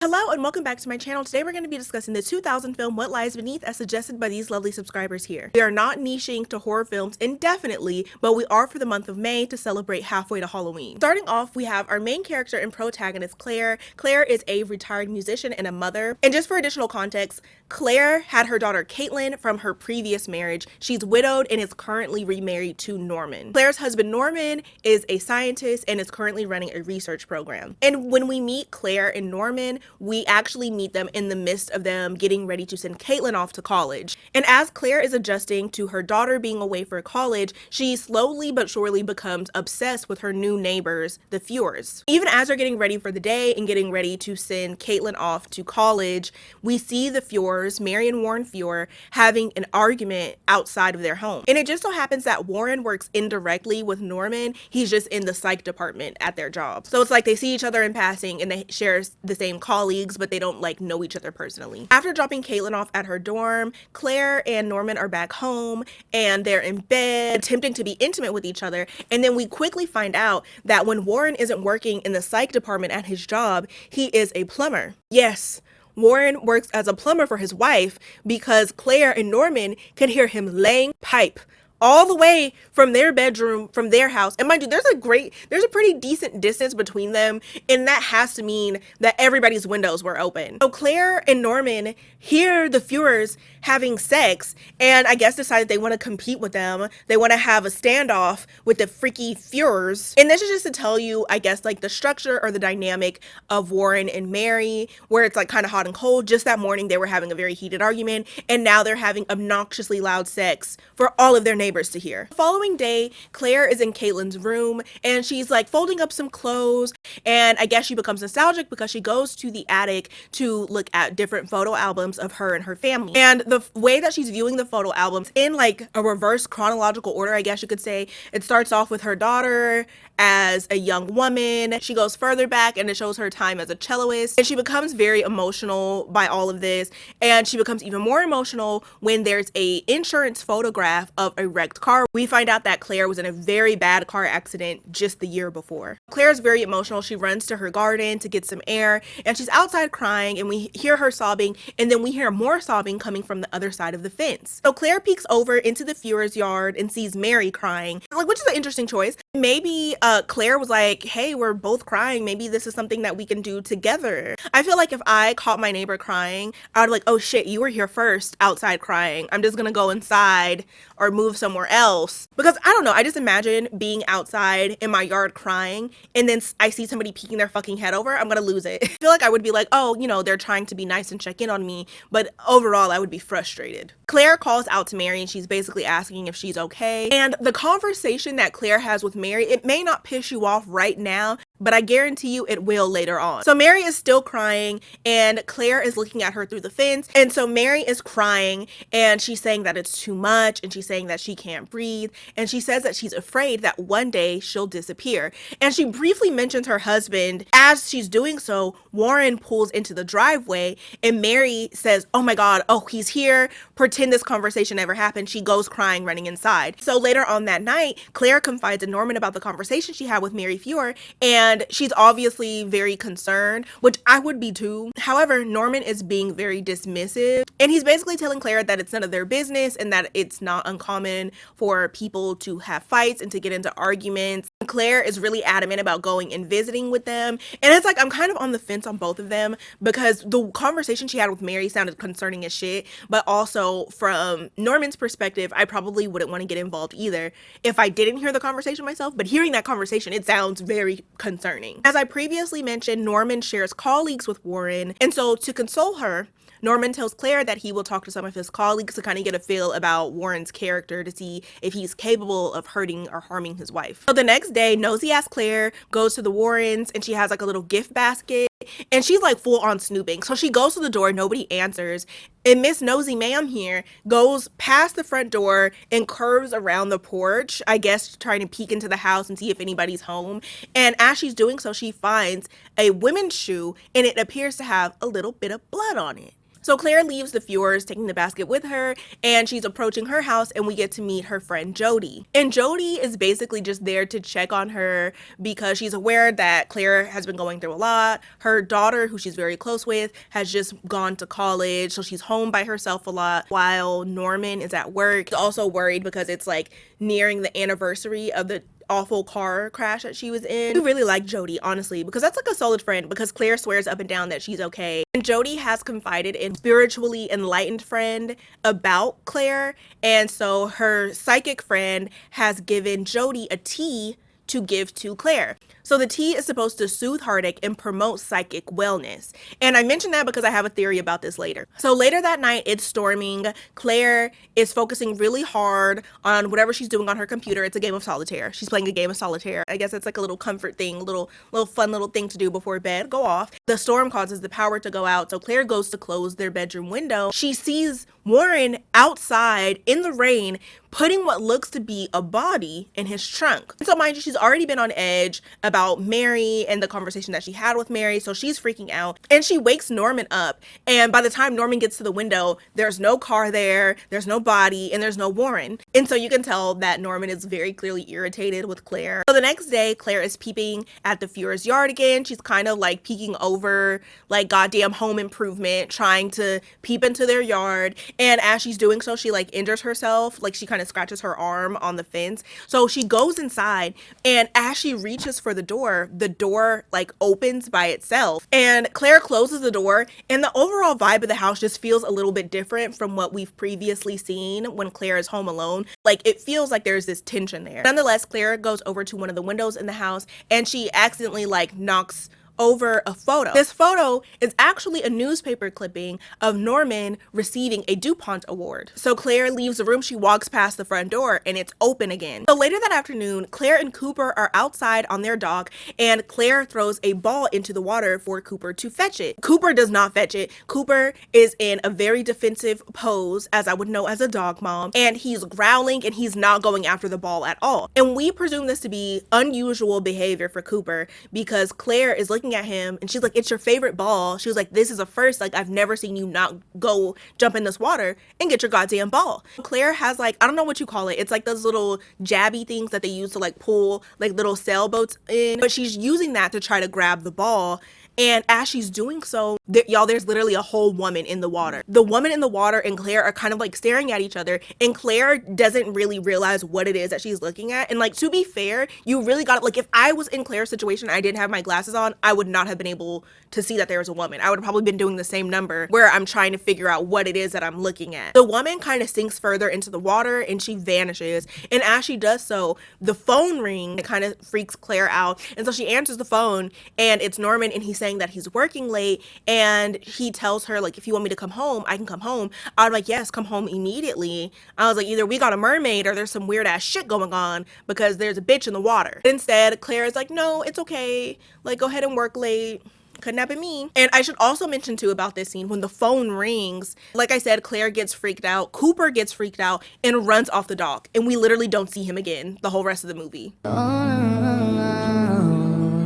Hello and welcome back to my channel. Today we're going to be discussing the 2000 film What Lies Beneath as suggested by these lovely subscribers here. We are not niching to horror films indefinitely, but we are for the month of May to celebrate halfway to Halloween. Starting off, we have our main character and protagonist, Claire. Claire is a retired musician and a mother. And just for additional context, Claire had her daughter Caitlin from her previous marriage. She's widowed and is currently remarried to Norman. Claire's husband Norman is a scientist and is currently running a research program. And when we meet Claire and Norman, we actually meet them in the midst of them getting ready to send Caitlin off to college. And as Claire is adjusting to her daughter being away for college, she slowly but surely becomes obsessed with her new neighbors, the Feuers. Even as they're getting ready for the day and getting ready to send Caitlin off to college, we see the Feuers, Mary and Warren Feuer, having an argument outside of their home. And it just so happens that Warren works indirectly with Norman. He's just in the psych department at their job. So it's like they see each other in passing and they share the same colleagues, but they don't like know each other personally. After dropping Caitlin off at her dorm, Claire and Norman are back home and they're in bed attempting to be intimate with each other. And then we quickly find out that when Warren isn't working in the psych department at his job, he is a plumber. Yes, Warren works as a plumber for his wife because Claire and Norman can hear him laying pipe all the way from their bedroom, from their house. And mind you, there's a pretty decent distance between them, and that has to mean that everybody's windows were open. So Claire and Norman hear the Feuers having sex, and I guess decided they want to compete with them. They want to have a standoff with the freaky Feuers. And this is just to tell you, I guess, like the structure or the dynamic of Warren and Mary, where it's like kind of hot and cold. Just that morning, they were having a very heated argument, and now they're having obnoxiously loud sex for all of their neighbors to hear. The following day, Claire is in Caitlin's room and she's like folding up some clothes, and I guess she becomes nostalgic because she goes to the attic to look at different photo albums of her and her family. And the way that she's viewing the photo albums in like a reverse chronological order, I guess you could say, it starts off with her daughter as a young woman. She goes further back and it shows her time as a celloist, and she becomes very emotional by all of this, and she becomes even more emotional when there's a insurance photograph of a wrecked car. We find out that Claire was in a very bad car accident just the year before. Claire is very emotional. She runs to her garden to get some air, and she's outside crying, and we hear her sobbing, and then we hear more sobbing coming from the other side of the fence. So Claire peeks over into the Feuer's yard and sees Mary crying, like, which is an interesting choice. Maybe Claire was like, hey, we're both crying. Maybe this is something that we can do together. I feel like if I caught my neighbor crying, I would be like, oh shit, you were here first outside crying. I'm just gonna go inside or move somewhere else. Because I don't know, I just imagine being outside in my yard crying and then I see somebody peeking their fucking head over, I'm gonna lose it. I feel like I would be like, oh, you know, they're trying to be nice and check in on me, but overall I would be frustrated. Claire calls out to Mary and she's basically asking if she's okay. And the conversation that Claire has with Mary, it may not piss you off right now, but I guarantee you it will later on. So Mary is still crying and Claire is looking at her through the fence. And so Mary is crying and she's saying that it's too much, and she's saying that she can't breathe, and she says that she's afraid that one day she'll disappear. And she briefly mentions her husband. As she's doing so, Warren pulls into the driveway and Mary says, oh my God, oh, he's here. Pretend this conversation never happened. She goes crying, running inside. So later on that night, Claire confides in Norman about the conversation she had with Mary Feuer, and she's obviously very concerned, which I would be too. However, Norman is being very dismissive, and he's basically telling Claire that it's none of their business and that it's not uncommon for people to have fights and to get into arguments. Claire is really adamant about going and visiting with them, and it's like I'm kind of on the fence on both of them because the conversation she had with Mary sounded concerning as shit, but also from Norman's perspective, I probably wouldn't want to get involved either if I didn't hear the conversation myself, but hearing that conversation, it sounds very concerning. As I previously mentioned, Norman shares colleagues with Warren, and so to console her, Norman tells Claire that he will talk to some of his colleagues to kind of get a feel about Warren's character to see if he's capable of hurting or harming his wife. So the next day, nosy ass Claire goes to the Warrens and she has like a little gift basket, and she's like full on snooping. So she goes to the door, nobody answers, and Miss Nosy Ma'am here goes past the front door and curves around the porch, I guess trying to peek into the house and see if anybody's home. And as she's doing so, she finds a women's shoe and it appears to have a little bit of blood on it. So So Claire leaves the Fjords, taking the basket with her, and she's approaching her house, and we get to meet her friend Jody. And Jody is basically just there to check on her because she's aware that Claire has been going through a lot. Her daughter, who she's very close with, has just gone to college, so she's home by herself a lot while Norman is at work. She's also worried because it's like nearing the anniversary of the awful car crash that she was in. I really like Jody, honestly, because that's like a solid friend, because Claire swears up and down that she's okay. And Jody has confided in spiritually enlightened friend about Claire, and so her psychic friend has given Jody a tea to give to Claire. So the tea is supposed to soothe heartache and promote psychic wellness. And I mention that because I have a theory about this later. So later that night, it's storming. Claire is focusing really hard on whatever she's doing on her computer. It's a game of solitaire. She's playing a game of solitaire. I guess it's like a little comfort thing, little fun little thing to do before bed. Go off. The storm causes the power to go out. So Claire goes to close their bedroom window. She sees Warren outside in the rain, putting what looks to be a body in his trunk. And so mind you, she's already been on edge about Mary and the conversation that she had with Mary, so she's freaking out. And she wakes Norman up, and by the time Norman gets to the window, there's no car there, there's no body, and there's no Warren. And so you can tell that Norman is very clearly irritated with Claire. So the next day, Claire is peeping at the Fuhrer's yard again. She's kind of like peeking over like goddamn Home Improvement, trying to peep into their yard. And as she's doing so, she like injures herself, like she kind of scratches her arm on the fence. So she goes inside, and as she reaches for the door like opens by itself, and Claire closes the door, and the overall vibe of the house just feels a little bit different from what we've previously seen when Claire is home alone. Like it feels like there's this tension there. Nonetheless, Claire goes over to one of the windows in the house, and she accidentally like knocks over a photo. This photo is actually a newspaper clipping of Norman receiving a DuPont award. So Claire leaves the room, she walks past the front door, and it's open again. So later that afternoon, Claire and Cooper are outside on their dock, and Claire throws a ball into the water for Cooper to fetch it. Cooper does not fetch it. Cooper is in a very defensive pose, as I would know as a dog mom, and he's growling and he's not going after the ball at all. And we presume this to be unusual behavior for Cooper because Claire is looking at him and she's like, it's your favorite ball. She was like, this is a first. Like, I've never seen you not go jump in this water and get your goddamn ball. Claire has like, I don't know what you call it. It's like those little jabby things that they use to like pull like little sailboats in, but she's using that to try to grab the ball. And as she's doing so, y'all, there's literally a whole woman in the water. The woman in the water and Claire are kind of like staring at each other, and Claire doesn't really realize what it is that she's looking at. And like, to be fair, you really got it. Like, if I was in Claire's situation, I didn't have my glasses on, I would not have been able to see that there was a woman. I would have probably been doing the same number where I'm trying to figure out what it is that I'm looking at. The woman kind of sinks further into the water and she vanishes. And as she does so, the phone ring. It kind of freaks Claire out. And so she answers the phone, and it's Norman, and he's saying that he's working late, and he tells her like, if you want me to come home, I can come home. I was like, yes, come home immediately. I was like, either we got a mermaid or there's some weird ass shit going on because there's a bitch in the water. Instead, Claire is like, no, it's okay, like go ahead and work late, kidnapping me. And I should also mention too about this scene, when the phone rings, like I said, Claire gets freaked out, Cooper gets freaked out and runs off the dock, and we literally don't see him again the whole rest of the movie. Oh,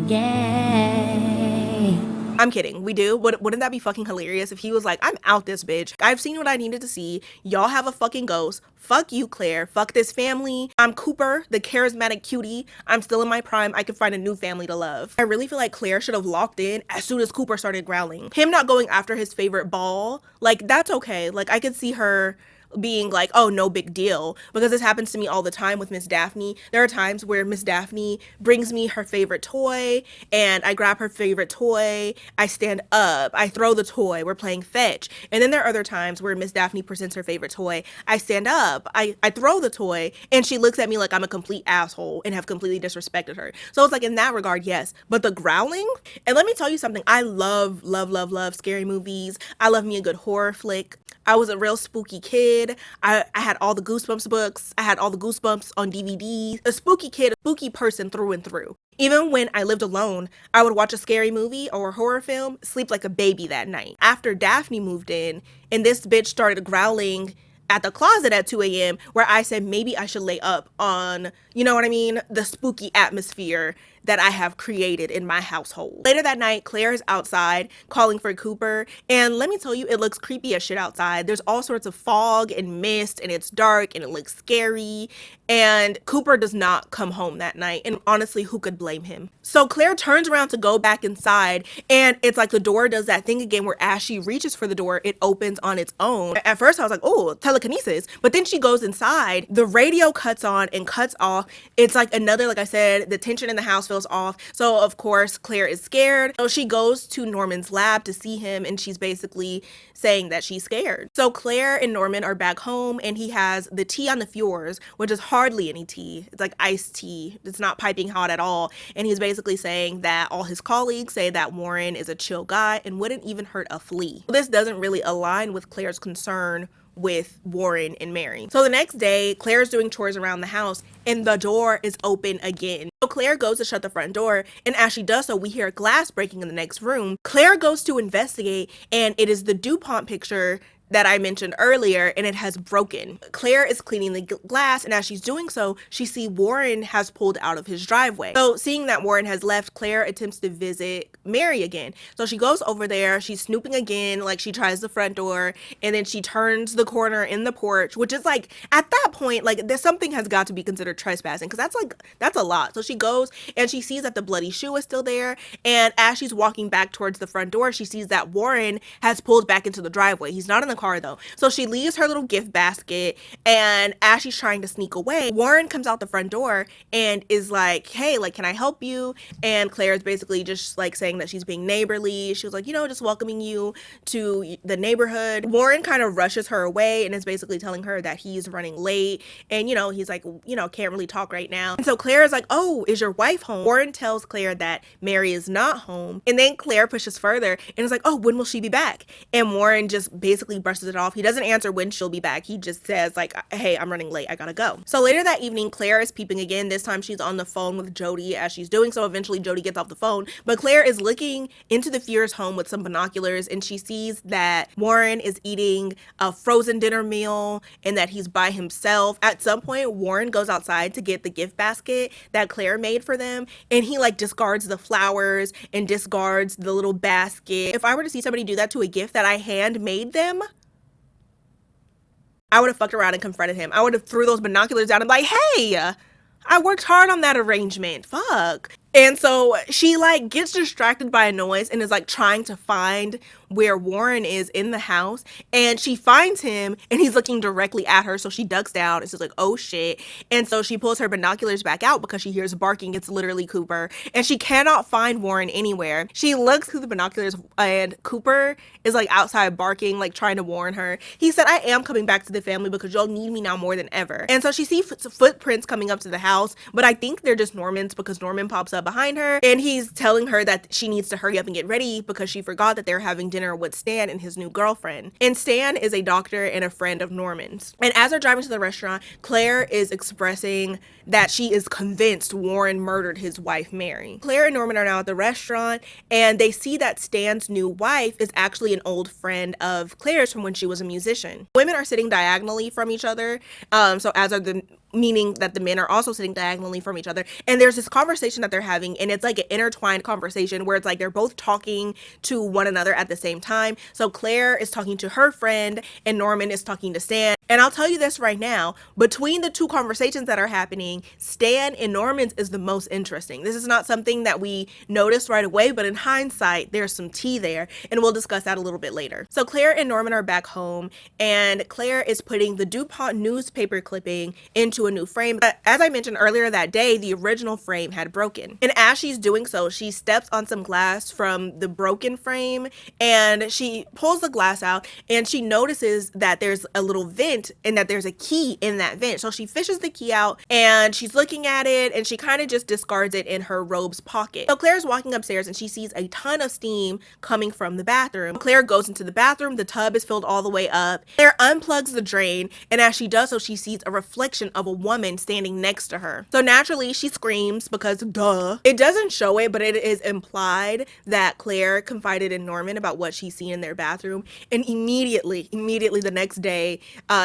yeah. I'm kidding. We do. Wouldn't that be fucking hilarious if he was like, I'm out this bitch. I've seen what I needed to see. Y'all have a fucking ghost. Fuck you, Claire. Fuck this family. I'm Cooper, the charismatic cutie. I'm still in my prime. I can find a new family to love. I really feel like Claire should have locked in as soon as Cooper started growling. Him not going after his favorite ball, like, that's okay. Like, I could see her being like, oh, no big deal, because this happens to me all the time with Miss Daphne. There are times where Miss Daphne brings me her favorite toy, and I grab her favorite toy, I stand up, I throw the toy, we're playing fetch. And then there are other times where Miss Daphne presents her favorite toy, I stand up, I throw the toy, and she looks at me like I'm a complete asshole and have completely disrespected her. So it's like, in that regard, yes. But the growling, and let me tell you something, I love scary movies. I love me a good horror flick. I was a real spooky kid. I had all the Goosebumps books. I had all the Goosebumps on DVD. A spooky kid, a spooky person through and through. Even when I lived alone, I would watch a scary movie or a horror film, sleep like a baby that night. After Daphne moved in and this bitch started growling at the closet at 2 a.m. where I said maybe I should lay up on, you know what I mean, the spooky atmosphere, that I have created in my household. Later that night, Claire is outside calling for Cooper, and let me tell you, it looks creepy as shit outside. There's all sorts of fog and mist, and it's dark, and it looks scary, and Cooper does not come home that night, and honestly, who could blame him? So Claire turns around to go back inside, and it's like the door does that thing again where as she reaches for the door, it opens on its own. At first, I was like, oh, telekinesis, but then she goes inside, the radio cuts on and cuts off. It's like another, like I said, the tension in the house feels off. So of course, Claire is scared. So she goes to Norman's lab to see him, and she's basically saying that she's scared. So Claire and Norman are back home, and he has the tea on the fjords, which is hardly any tea. It's like iced tea. It's not piping hot at all. And he's basically saying that all his colleagues say that Warren is a chill guy and wouldn't even hurt a flea. This doesn't really align with Claire's concern with Warren and Mary. So the next day, Claire's doing chores around the house, and the door is open again. So Claire goes to shut the front door, and as she does so, we hear glass breaking in the next room. Claire goes to investigate, and it is the DuPont picture that I mentioned earlier, and it has broken. Claire is cleaning the glass, and as she's doing so, she sees Warren has pulled out of his driveway. So seeing that Warren has left, Claire attempts to visit Mary again. So she goes over there, she's snooping again, like she tries the front door, and then she turns the corner in the porch, which is like, at that point, like there's something has got to be considered trespassing, because that's a lot. So she goes and she sees that the bloody shoe is still there, and as she's walking back towards the front door, she sees that Warren has pulled back into the driveway. He's not in the car though. So she leaves her little gift basket, and as she's trying to sneak away, Warren comes out the front door and is like, hey, like, can I help you? And Claire is basically just like saying that she's being neighborly. She was like, just welcoming you to the neighborhood. Warren kind of rushes her away and is basically telling her that he's running late, and he's like, can't really talk right now. And so Claire is like, oh, is your wife home? Warren tells Claire that Mary is not home, and then Claire pushes further and is like, oh, when will she be back? And Warren just basically brushes it off. He doesn't answer when she'll be back. He just says like, hey, I'm running late, I gotta go. So later that evening, Claire is peeping again. This time she's on the phone with Jody as she's doing so. Eventually Jody gets off the phone, but Claire is looking into the Fears home with some binoculars, and she sees that Warren is eating a frozen dinner meal and that he's by himself. At some point, Warren goes outside to get the gift basket that Claire made for them, and he like discards the flowers and discards the little basket. If I were to see somebody do that to a gift that I handmade them, I would have fucked around and confronted him. I would have threw those binoculars down and be like, hey, I worked hard on that arrangement. Fuck. And so she like gets distracted by a noise and is like trying to find where Warren is in the house, and she finds him and he's looking directly at her. So she ducks down and she's like, oh shit. And so she pulls her binoculars back out because she hears barking. It's literally Cooper, and she cannot find Warren anywhere. She looks through the binoculars and Cooper is like outside barking, like trying to warn her. He said, I am coming back to the family because y'all need me now more than ever. And so she sees footprints coming up to the house, but I think they're just Norman's because Norman pops up behind her and he's telling her that she needs to hurry up and get ready because she forgot that they're having dinner with Stan and his new girlfriend. And Stan is a doctor and a friend of Norman's. And as they're driving to the restaurant, Claire is expressing that she is convinced Warren murdered his wife, Mary. Claire and Norman are now at the restaurant, and they see that Stan's new wife is actually an old friend of Claire's from when she was a musician. Women are sitting diagonally from each other, so as are the meaning that the men are also sitting diagonally from each other. And there's this conversation that they're having, and it's like an intertwined conversation where it's like they're both talking to one another at the same time. So Claire is talking to her friend and Norman is talking to Stan. And I'll tell you this right now, between the two conversations that are happening, Stan and Norman's is the most interesting. This is not something that we noticed right away, but in hindsight, there's some tea there, and we'll discuss that a little bit later. So Claire and Norman are back home, and Claire is putting the DuPont newspaper clipping into a new frame. But as I mentioned earlier that day, the original frame had broken. And as she's doing so, she steps on some glass from the broken frame, and she pulls the glass out, and she notices that there's a little vent and that there's a key in that vent. So she fishes the key out and she's looking at it, and she kind of just discards it in her robe's pocket. So Claire's walking upstairs and she sees a ton of steam coming from the bathroom. Claire goes into the bathroom. The tub is filled all the way up. Claire unplugs the drain, and as she does so, she sees a reflection of a woman standing next to her. So naturally she screams because duh. duh. It doesn't show it, but it is implied that Claire confided in Norman about what she's seen in their bathroom, and immediately the next day,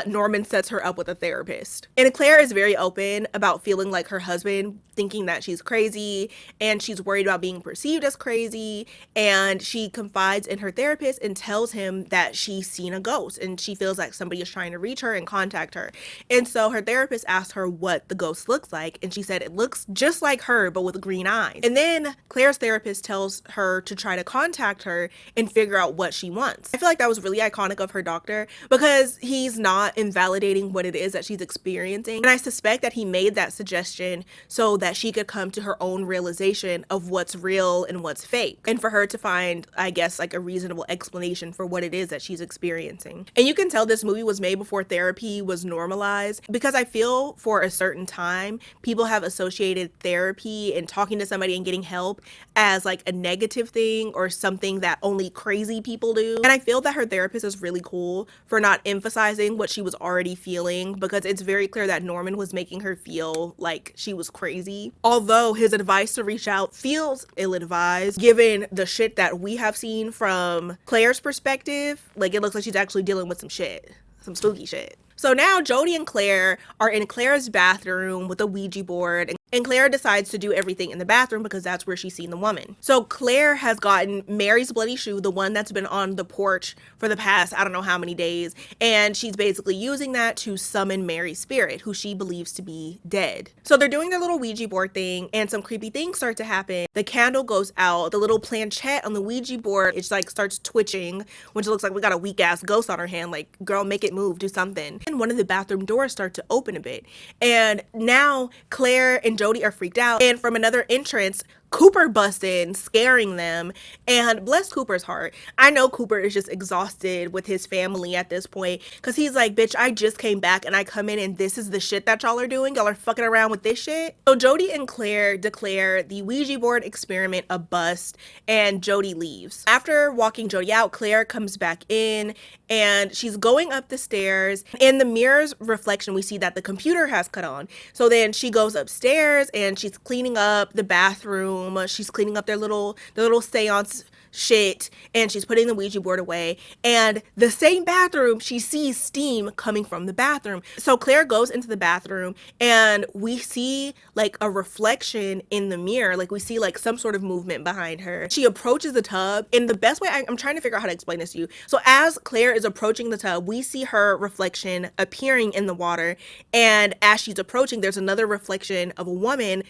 Norman sets her up with a therapist. And Claire is very open about feeling like her husband, thinking that she's crazy, and she's worried about being perceived as crazy, and she confides in her therapist and tells him that she's seen a ghost, and she feels like somebody is trying to reach her and contact her. And so her therapist asked her what the ghost looks like, and she said it looks just like her but with green eyes. And then Claire's therapist tells her to try to contact her and figure out what she wants. I feel like that was really iconic of her doctor, because he's not invalidating what it is that she's experiencing, and I suspect that he made that suggestion so that she could come to her own realization of what's real and what's fake, and for her to find, I guess, like a reasonable explanation for what it is that she's experiencing. And you can tell this movie was made before therapy was normalized, because I feel for a certain time people have associated therapy and talking to somebody and getting help as like a negative thing or something that only crazy people do. And I feel that her therapist is really cool for not emphasizing what she was already feeling, because it's very clear that Norman was making her feel like she was crazy. Although his advice to reach out feels ill-advised given the shit that we have seen from Claire's perspective. Like, it looks like she's actually dealing with some shit, some spooky shit. So now Jody and Claire are in Claire's bathroom with a Ouija board, and Claire decides to do everything in the bathroom because that's where she's seen the woman. So Claire has gotten Mary's bloody shoe, the one that's been on the porch for the past I don't know how many days, and she's basically using that to summon Mary's spirit, who she believes to be dead. So they're doing their little Ouija board thing, and some creepy things start to happen. The candle goes out, the little planchette on the Ouija board, it like starts twitching, which looks like we got a weak ass ghost on our hand. Like, girl, make it move, do something. And one of the bathroom doors start to open a bit, and now Claire and Jody are freaked out, and from another entrance Cooper busts in, scaring them, and bless Cooper's heart. I know Cooper is just exhausted with his family at this point, because he's like, bitch, I just came back and I come in and this is the shit that y'all are doing. Y'all are fucking around with this shit. So Jody and Claire declare the Ouija board experiment a bust, and Jody leaves. After walking Jody out, Claire comes back in, and she's going up the stairs. In the mirror's reflection, we see that the computer has cut on. So then she goes upstairs and she's cleaning up the bathroom. She's cleaning up their little seance shit, and she's putting the Ouija board away. And the same bathroom, she sees steam coming from the bathroom. So Claire goes into the bathroom, and we see like a reflection in the mirror. Like, we see like some sort of movement behind her. She approaches the tub, and the best way I'm trying to figure out how to explain this to you. So as Claire is approaching the tub, we see her reflection appearing in the water, and as she's approaching, there's another reflection of a woman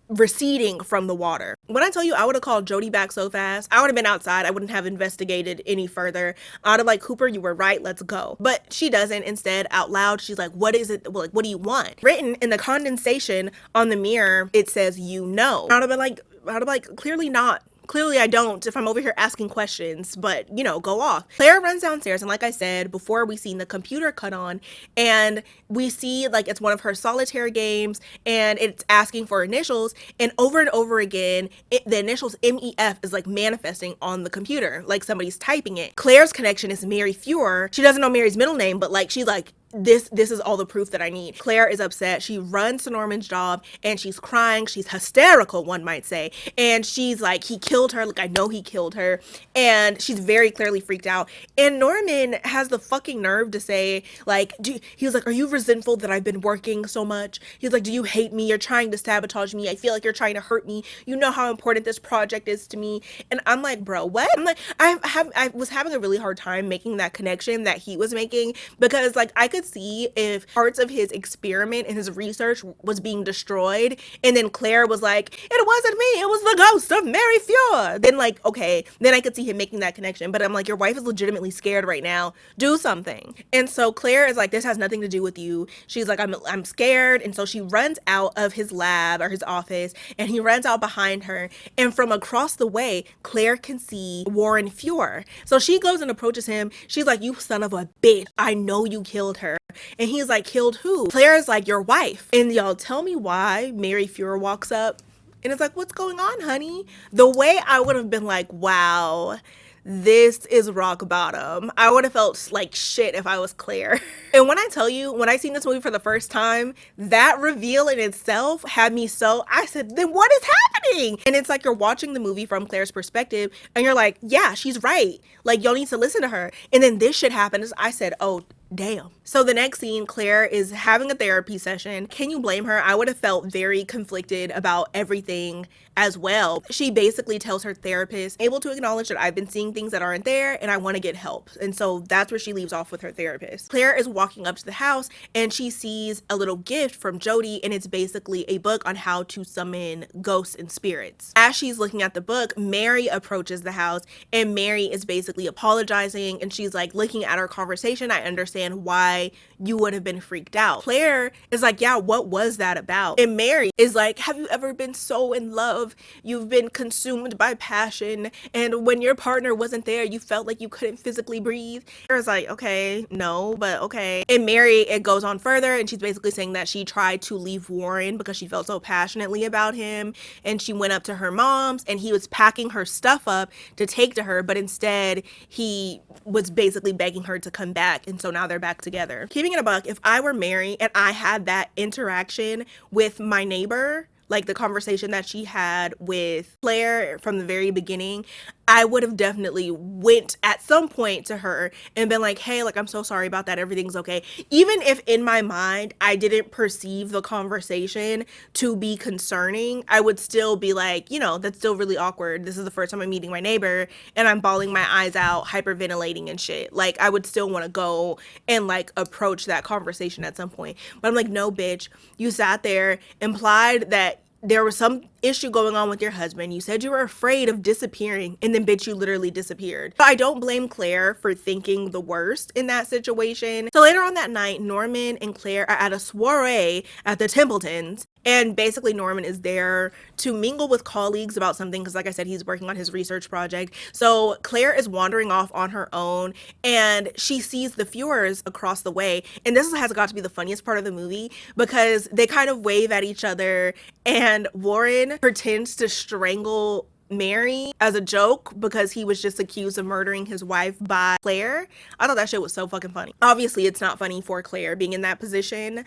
receding from the water. When I tell you, I would have called Jody back so fast, I would have been outside. I wouldn't have investigated any further. I would have like, Cooper, you were right, let's go. But she doesn't. Instead, out loud, she's like, what is it? Like, what do you want? Written in the condensation on the mirror, it says, you know. I would have been like, clearly not. Clearly I don't, if I'm over here asking questions, but you know, go off. Claire runs downstairs, and like I said before, we seen the computer cut on, and we see like it's one of her solitaire games, and it's asking for initials, and over again the initials MEF is like manifesting on the computer, like somebody's typing it. Claire's connection is Mary Fuhrer. She doesn't know Mary's middle name, but like she's like, this is all the proof that I need. Claire is upset. She runs to Norman's job, and she's crying. She's hysterical, one might say. And she's like, he killed her. Like, I know he killed her. And she's very clearly freaked out. And Norman has the fucking nerve to say, like, he was like, are you resentful that I've been working so much? He's like, do you hate me? You're trying to sabotage me. I feel like you're trying to hurt me. You know how important this project is to me. And I'm like, bro, what? I'm like, I was having a really hard time making that connection that he was making, because like I could see if parts of his experiment and his research was being destroyed, and then Claire was like, it wasn't me, it was the ghost of Mary Fuhrer, then like, okay, then I could see him making that connection. But I'm like, your wife is legitimately scared right now, do something. And so Claire is like, this has nothing to do with you. She's like, I'm scared. And so she runs out of his lab or his office, and he runs out behind her, and from across the way Claire can see Warren Fuhrer. So she goes and approaches him. She's like, you son of a bitch, I know you killed her. And he's like, killed who? Claire's like, your wife. And y'all, tell me why Mary Fuhrer walks up, and it's like, what's going on, honey? The way I would have been like, wow, this is rock bottom. I would have felt like shit if I was Claire. And when I tell you, when I seen this movie for the first time, that reveal in itself had me so, I said, then what is happening? And it's like you're watching the movie from Claire's perspective and you're like, yeah, she's right. Like, y'all need to listen to her. And then this shit happens. I said, oh, damn. So the next scene, Claire is having a therapy session. Can you blame her? I would have felt very conflicted about everything as well. She basically tells her therapist, able to acknowledge that I've been seeing things that aren't there and I want to get help. And so that's where she leaves off with her therapist. Claire is walking up to the house and she sees a little gift from Jody, and it's basically a book on how to summon ghosts and spirits. As she's looking at the book, Mary approaches the house and Mary is basically apologizing, and she's like, looking at our conversation, I understand why you would have been freaked out. Claire is like, yeah, what was that about? And Mary is like, have you ever been so in love? You've been consumed by passion, and when your partner wasn't there, you felt like you couldn't physically breathe. Claire's like, okay, no, but okay. And Mary, it goes on further, and she's basically saying that she tried to leave Warren because she felt so passionately about him, and she went up to her mom's and he was packing her stuff up to take to her, but instead he was basically begging her to come back, and so now they're back together. Keeping it a buck, if I were Mary and I had that interaction with my neighbor, like the conversation that she had with Claire from the very beginning, I would have definitely went at some point to her and been like, hey, like, I'm so sorry about that. Everything's okay. Even if in my mind, I didn't perceive the conversation to be concerning, I would still be like, you know, that's still really awkward. This is the first time I'm meeting my neighbor and I'm bawling my eyes out, hyperventilating and shit. Like, I would still want to go and like approach that conversation at some point. But I'm like, no, bitch, you sat there, implied that there was some issue going on with your husband. You said you were afraid of disappearing, and then bitch, you literally disappeared. But I don't blame Claire for thinking the worst in that situation. So later on that night, Norman and Claire are at a soiree at the Templetons. And basically Norman is there to mingle with colleagues about something because, like I said, he's working on his research project. So Claire is wandering off on her own and she sees the Fuhrers across the way. And this has got to be the funniest part of the movie because they kind of wave at each other and Warren pretends to strangle Mary as a joke because he was just accused of murdering his wife by Claire. I thought that shit was so fucking funny. Obviously, it's not funny for Claire being in that position.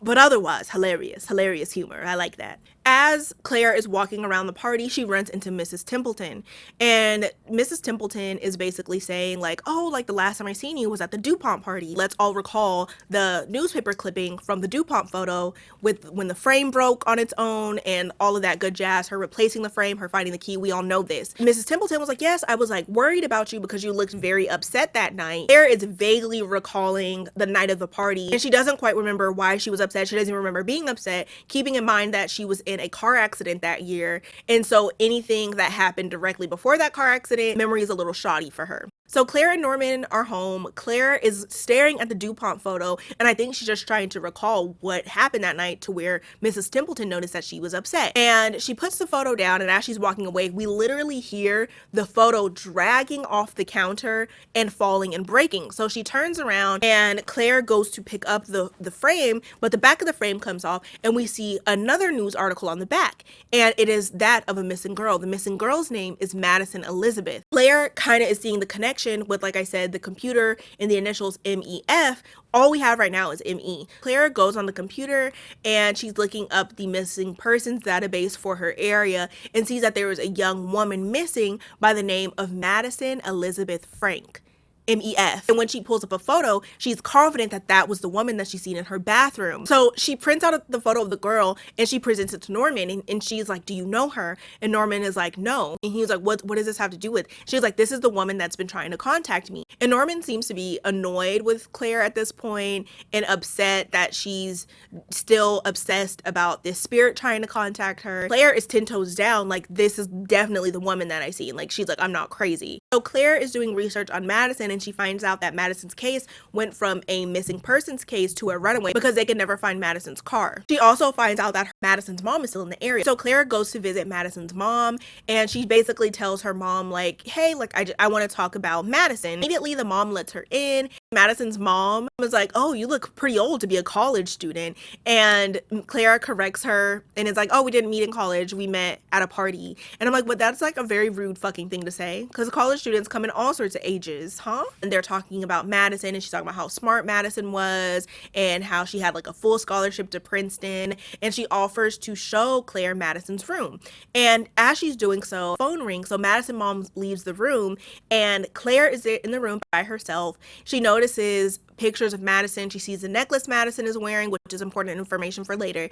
But otherwise, hilarious humor. I like that. As Claire is walking around the party, she runs into Mrs. Templeton. And Mrs. Templeton is basically saying like, oh, like the last time I seen you was at the DuPont party. Let's all recall the newspaper clipping from the DuPont photo with when the frame broke on its own and all of that good jazz, her replacing the frame, her finding the key. We all know this. Mrs. Templeton was like, yes, I was like worried about you because you looked very upset that night. Claire is vaguely recalling the night of the party and she doesn't quite remember why she was upset. She doesn't even remember being upset, keeping in mind that she was in a car accident that year. And so anything that happened directly before that car accident, memory is a little shoddy for her. So Claire and Norman are home. Claire is staring at the DuPont photo, and I think she's just trying to recall what happened that night to where Mrs. Templeton noticed that she was upset. And she puts the photo down, and as she's walking away, we literally hear the photo dragging off the counter and falling and breaking. So she turns around, and Claire goes to pick up the frame, but the back of the frame comes off, and we see another news article on the back, and it is that of a missing girl. The missing girl's name is Madison Elizabeth. Claire kind of is seeing the connection with, like I said, the computer and the initials MEF. All we have right now is ME. Claire goes on the computer and she's looking up the missing persons database for her area and sees that there was a young woman missing by the name of Madison Elizabeth Frank. MEF. And when she pulls up a photo, she's confident that that was the woman that she's seen in her bathroom. So she prints out the photo of the girl and she presents it to Norman and she's like, do you know her? And Norman is like, no. And he's like, what does this have to do with? She's like, this is the woman that's been trying to contact me. And Norman seems to be annoyed with Claire at this point and upset that she's still obsessed about this spirit trying to contact her. Claire is 10 toes down, like, this is definitely the woman that I seen. Like, she's like, I'm not crazy. So Claire is doing research on Madison and she finds out that Madison's case went from a missing persons case to a runaway because they could never find Madison's car. She also finds out that Madison's mom is still in the area. So Claire goes to visit Madison's mom and she basically tells her mom like, hey, like I want to talk about Madison. Immediately the mom lets her in Madison's mom was like, oh, you look pretty old to be a college student. And Clara corrects her and is like, oh, we didn't meet in college. We met at a party. And I'm like, but that's like a very rude fucking thing to say, because college students come in all sorts of ages, huh? And they're talking about Madison, and she's talking about how smart Madison was and how she had like a full scholarship to Princeton. And she offers to show Claire Madison's room. And as she's doing so, phone rings. So Madison mom leaves the room and Claire is there in the room by herself. She notices pictures of Madison. She sees the necklace Madison is wearing, which is important information for later.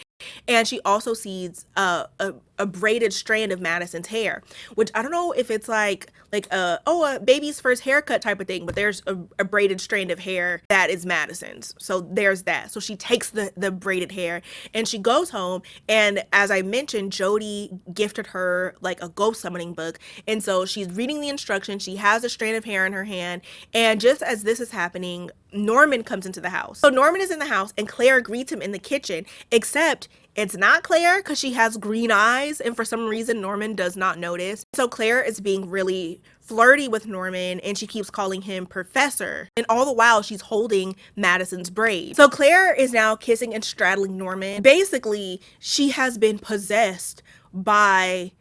And she also sees a braided strand of Madison's hair, which I don't know if it's like a baby's first haircut type of thing, but there's a braided strand of hair that is Madison's. So there's that. So she takes the braided hair and she goes home. And as I mentioned, Jody gifted her like a ghost summoning book. And so she's reading the instructions. She has a strand of hair in her hand. And just as this is happening, Norman comes into the house. So Norman is in the house and Claire greets him in the kitchen, except it's not Claire because she has green eyes, and for some reason Norman does not notice. So Claire is being really flirty with Norman and she keeps calling him professor, and all the while she's holding Madison's braid. So Claire is now kissing and straddling Norman. Basically, she has been possessed by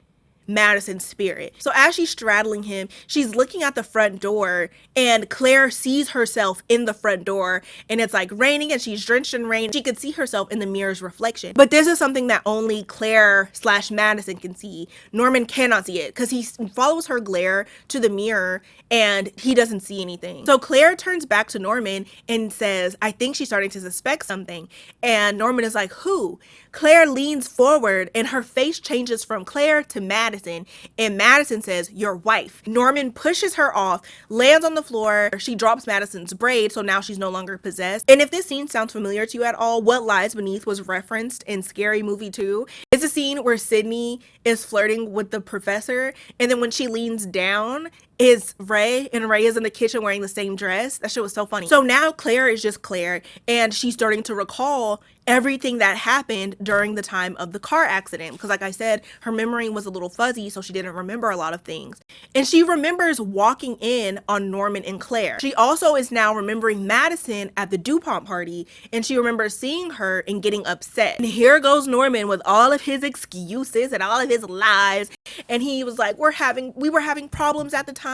Madison's spirit. So as she's straddling him, she's looking at the front door and Claire sees herself in the front door, and it's like raining and she's drenched in rain. She could see herself in the mirror's reflection. But this is something that only Claire / Madison can see. Norman cannot see it because he follows her glare to the mirror and he doesn't see anything. So Claire turns back to Norman and says, I think she's starting to suspect something. And Norman is like, who? Claire leans forward and her face changes from Claire to Madison, and Madison says, your wife. Norman pushes her off, lands on the floor. She drops Madison's braid, so now she's no longer possessed. And if this scene sounds familiar to you at all, What Lies Beneath was referenced in Scary Movie 2. It's a scene where Sydney is flirting with the professor, and then when she leans down, is Ray, and Ray is in the kitchen wearing the same dress. That shit was so funny. So now Claire is just Claire, and she's starting to recall everything that happened during the time of the car accident, because like I said, her memory was a little fuzzy, so she didn't remember a lot of things. And she remembers walking in on Norman and Claire. She also is now remembering Madison at the DuPont party, and she remembers seeing her and getting upset. And here goes Norman with all of his excuses and all of his lies, and he was like, we were having problems at the time.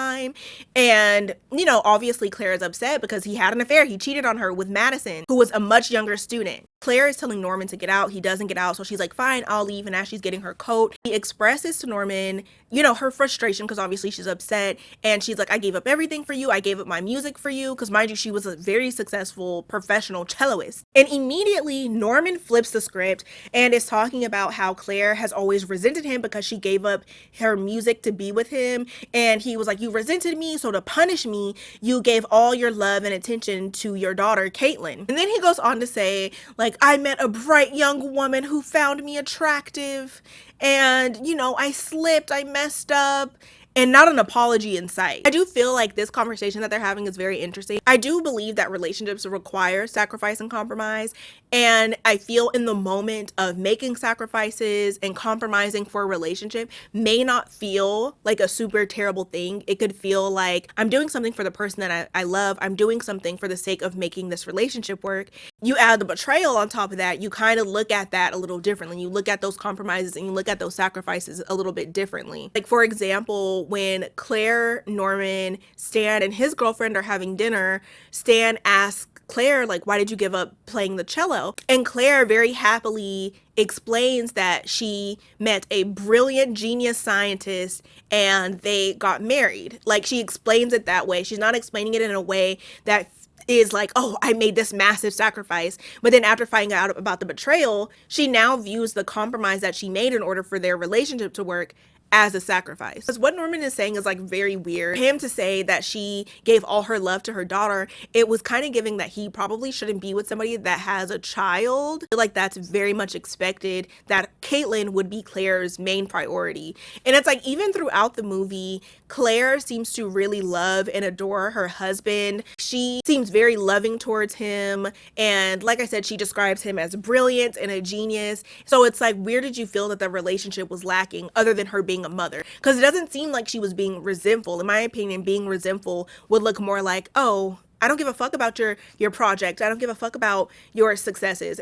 And you know, obviously Claire is upset because he had an affair. He cheated on her with Madison, who was a much younger student. Claire is telling Norman to get out. He doesn't get out, so she's like, fine, I'll leave. And as she's getting her coat, he expresses to Norman, you know, her frustration because obviously she's upset, and she's like, I gave up everything for you. I gave up my music for you, because mind you, she was a very successful professional celloist. And immediately Norman flips the script and is talking about how Claire has always resented him because she gave up her music to be with him. And he was like, you resented me, so to punish me, you gave all your love and attention to your daughter, Caitlin. And then he goes on to say, like, I met a bright young woman who found me attractive, and, you know, I slipped, I messed up, and not an apology in sight. I do feel like this conversation that they're having is very interesting. I do believe that relationships require sacrifice and compromise, and I feel in the moment of making sacrifices and compromising for a relationship may not feel like a super terrible thing. It could feel like I'm doing something for the person that I love. I'm doing something for the sake of making this relationship work. You add the betrayal on top of that, you kind of look at that a little differently. You look at those compromises and you look at those sacrifices a little bit differently. Like, for example, when Claire, Norman, Stan, and his girlfriend are having dinner, Stan asks Claire, like, why did you give up playing the cello? And Claire very happily explains that she met a brilliant genius scientist and they got married. Like, she explains it that way. She's not explaining it in a way that is like, oh, I made this massive sacrifice. But then after finding out about the betrayal, she now views the compromise that she made in order for their relationship to work as a sacrifice. Because what Norman is saying is like very weird. For him to say that she gave all her love to her daughter, it was kind of giving that he probably shouldn't be with somebody that has a child. I feel like that's very much expected, that Caitlin would be Claire's main priority. And it's like, even throughout the movie, Claire seems to really love and adore her husband. She seems very loving towards him. And like I said, she describes him as brilliant and a genius. So it's like, where did you feel that the relationship was lacking other than her being a mother? Because it doesn't seem like she was being resentful. In my opinion, being resentful would look more like, oh, I don't give a fuck about your project. I don't give a fuck about your successes.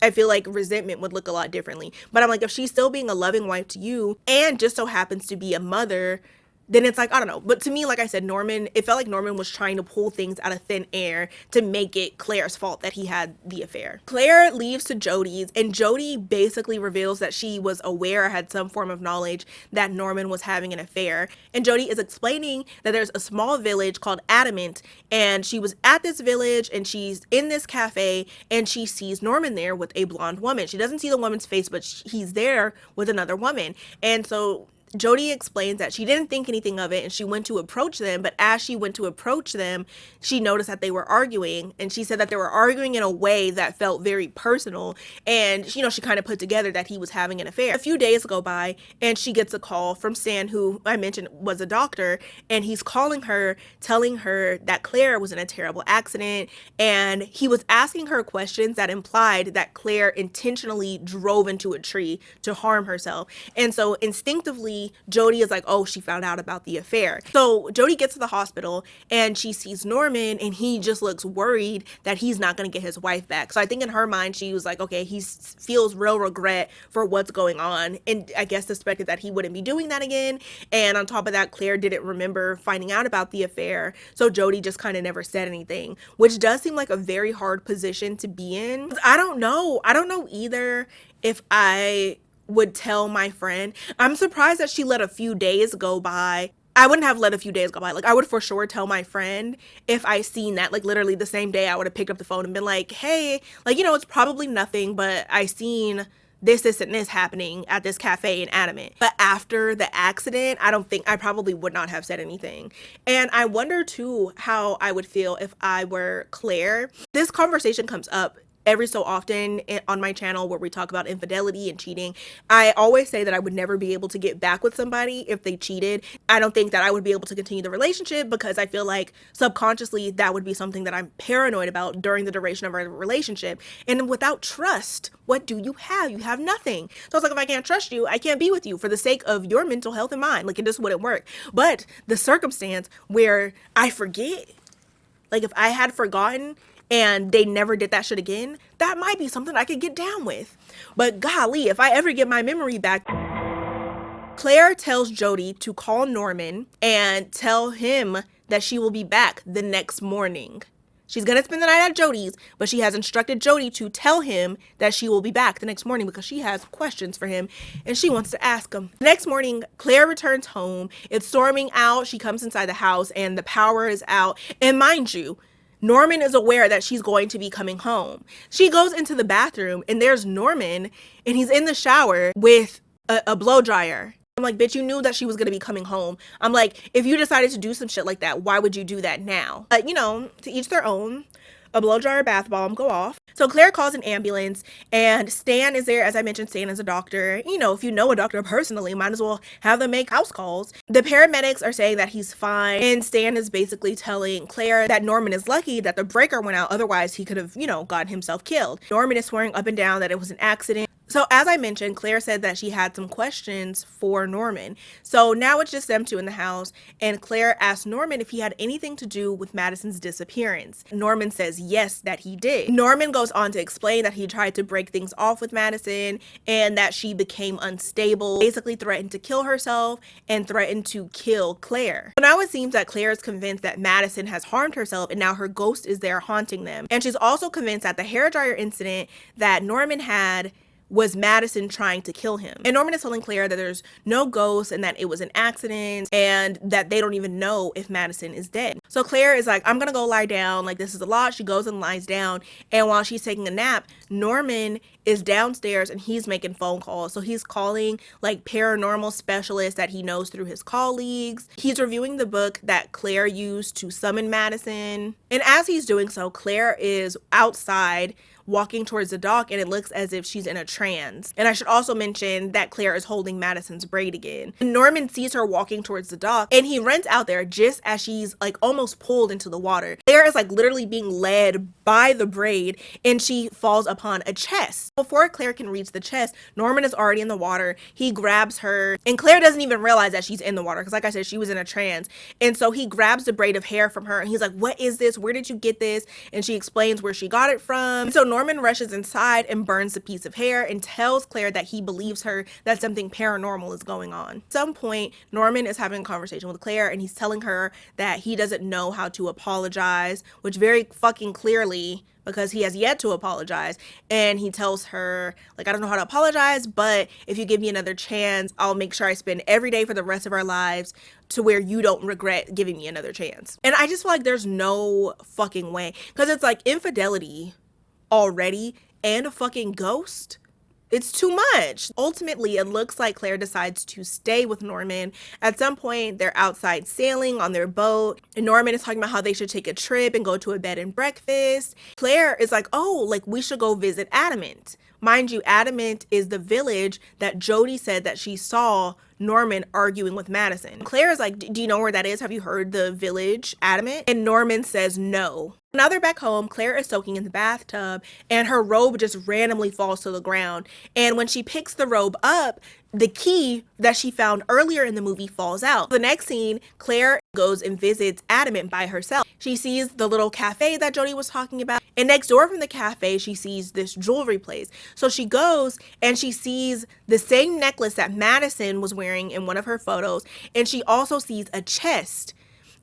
I feel like resentment would look a lot differently. But I'm like, if she's still being a loving wife to you and just so happens to be a mother, then it's like, I don't know. But to me, like I said, it felt like Norman was trying to pull things out of thin air to make it Claire's fault that he had the affair. Claire leaves to Jody's, and Jody basically reveals that she was aware, had some form of knowledge that Norman was having an affair. And Jody is explaining that there's a small village called Adamant, and she was at this village and she's in this cafe and she sees Norman there with a blonde woman. She doesn't see the woman's face, but he's there with another woman. And so Jody explains that she didn't think anything of it and she went to approach them, but as she went to approach them, she noticed that they were arguing, and she said that they were arguing in a way that felt very personal, and she kind of put together that he was having an affair. A few days go by and she gets a call from Stan, who I mentioned was a doctor, and he's calling her, telling her that Claire was in a terrible accident, and he was asking her questions that implied that Claire intentionally drove into a tree to harm herself. And so instinctively, Jody is like, oh, she found out about the affair. So Jody gets to the hospital and she sees Norman, and he just looks worried that he's not going to get his wife back. So I think in her mind, she was like, okay, he feels real regret for what's going on, and I guess suspected that he wouldn't be doing that again. And on top of that, Claire didn't remember finding out about the affair. So Jody just kind of never said anything, which does seem like a very hard position to be in. I don't know either if I would tell my friend. I'm surprised that she let a few days go by. I wouldn't have let a few days go by. Like, I would for sure tell my friend if I seen that. Like, literally the same day I would have picked up the phone and been like, hey, like, it's probably nothing, but I seen this and this happening at this cafe in Adamant. But after the accident, I probably would not have said anything. And I wonder too how I would feel if I were Claire. This conversation comes up every so often on my channel where we talk about infidelity and cheating. I always say that I would never be able to get back with somebody if they cheated. I don't think that I would be able to continue the relationship because I feel like subconsciously that would be something that I'm paranoid about during the duration of our relationship. And without trust, what do you have? You have nothing. So it's like, if I can't trust you, I can't be with you for the sake of your mental health and mine. Like, it just wouldn't work. But the circumstance where I forget, like if I had forgotten and they never did that shit again, that might be something I could get down with. But golly, if I ever get my memory back. Claire tells Jody to call Norman and tell him that she will be back the next morning. She's going to spend the night at Jody's, but she has instructed Jody to tell him that she will be back the next morning because she has questions for him and she wants to ask him. The next morning, Claire returns home. It's storming out. She comes inside the house and the power is out. And mind you, Norman is aware that she's going to be coming home. She goes into the bathroom and there's Norman and he's in the shower with a blow dryer. I'm like, bitch, you knew that she was going to be coming home. I'm like, if you decided to do some shit like that, why would you do that now? But to each their own. A blow dryer bath bomb go off. So Claire calls an ambulance and Stan is there. As I mentioned, Stan is a doctor. If you know a doctor personally, might as well have them make house calls. The paramedics are saying that he's fine. And Stan is basically telling Claire that Norman is lucky that the breaker went out. Otherwise, he could have, gotten himself killed. Norman is swearing up and down that it was an accident. So as I mentioned, Claire said that she had some questions for Norman. So now it's just them two in the house, and Claire asked Norman if he had anything to do with Madison's disappearance. Norman says yes, that he did. Norman goes on to explain that he tried to break things off with Madison and that she became unstable, basically threatened to kill herself and threatened to kill Claire. So now it seems that Claire is convinced that Madison has harmed herself and now her ghost is there haunting them. And she's also convinced that the hairdryer incident that Norman had was Madison trying to kill him. And Norman is telling Claire that there's no ghost and that it was an accident and that they don't even know if Madison is dead. So Claire is like, I'm gonna go lie down. Like, this is a lot. She goes and lies down. And while she's taking a nap, Norman is downstairs and he's making phone calls. So he's calling like paranormal specialists that he knows through his colleagues. He's reviewing the book that Claire used to summon Madison. And as he's doing so, Claire is outside walking towards the dock, and it looks as if she's in a trance. And I should also mention that Claire is holding Madison's braid again. Norman sees her walking towards the dock, and he runs out there just as she's like almost pulled into the water. Claire is like literally being led by the braid, and she falls upon a chest. Before Claire can reach the chest, Norman is already in the water. He grabs her, and Claire doesn't even realize that she's in the water because, like I said, she was in a trance. And so he grabs the braid of hair from her, and he's like, "What is this? Where did you get this?" And she explains where she got it from. And so Norman rushes inside and burns the piece of hair and tells Claire that he believes her, that something paranormal is going on. At some point, Norman is having a conversation with Claire, and he's telling her that he doesn't know how to apologize, which very fucking clearly, because he has yet to apologize. And he tells her, like, "I don't know how to apologize, but if you give me another chance, I'll make sure I spend every day for the rest of our lives to where you don't regret giving me another chance." And I just feel like there's no fucking way, because it's like infidelity already and a fucking ghost. It's too much. Ultimately, it looks like Claire decides to stay with Norman. At some point, they're outside sailing on their boat, and Norman is talking about how they should take a trip and go to a bed and breakfast. Claire is like, "Oh, like we should go visit Adamant." Mind you, Adamant is the village that Jody said that she saw Norman arguing with Madison. Claire is like, "Do you know where that is? Have you heard the village Adamant?" And Norman says no. Now they're back home. Claire is soaking in the bathtub, and her robe just randomly falls to the ground. And when she picks the robe up, the key that she found earlier in the movie falls out. The next scene, Claire goes and visits Adamant by herself. She sees the little cafe that Jody was talking about, and next door from the cafe, she sees this jewelry place. So she goes and she sees the same necklace that Madison was wearing in one of her photos, and she also sees a chest.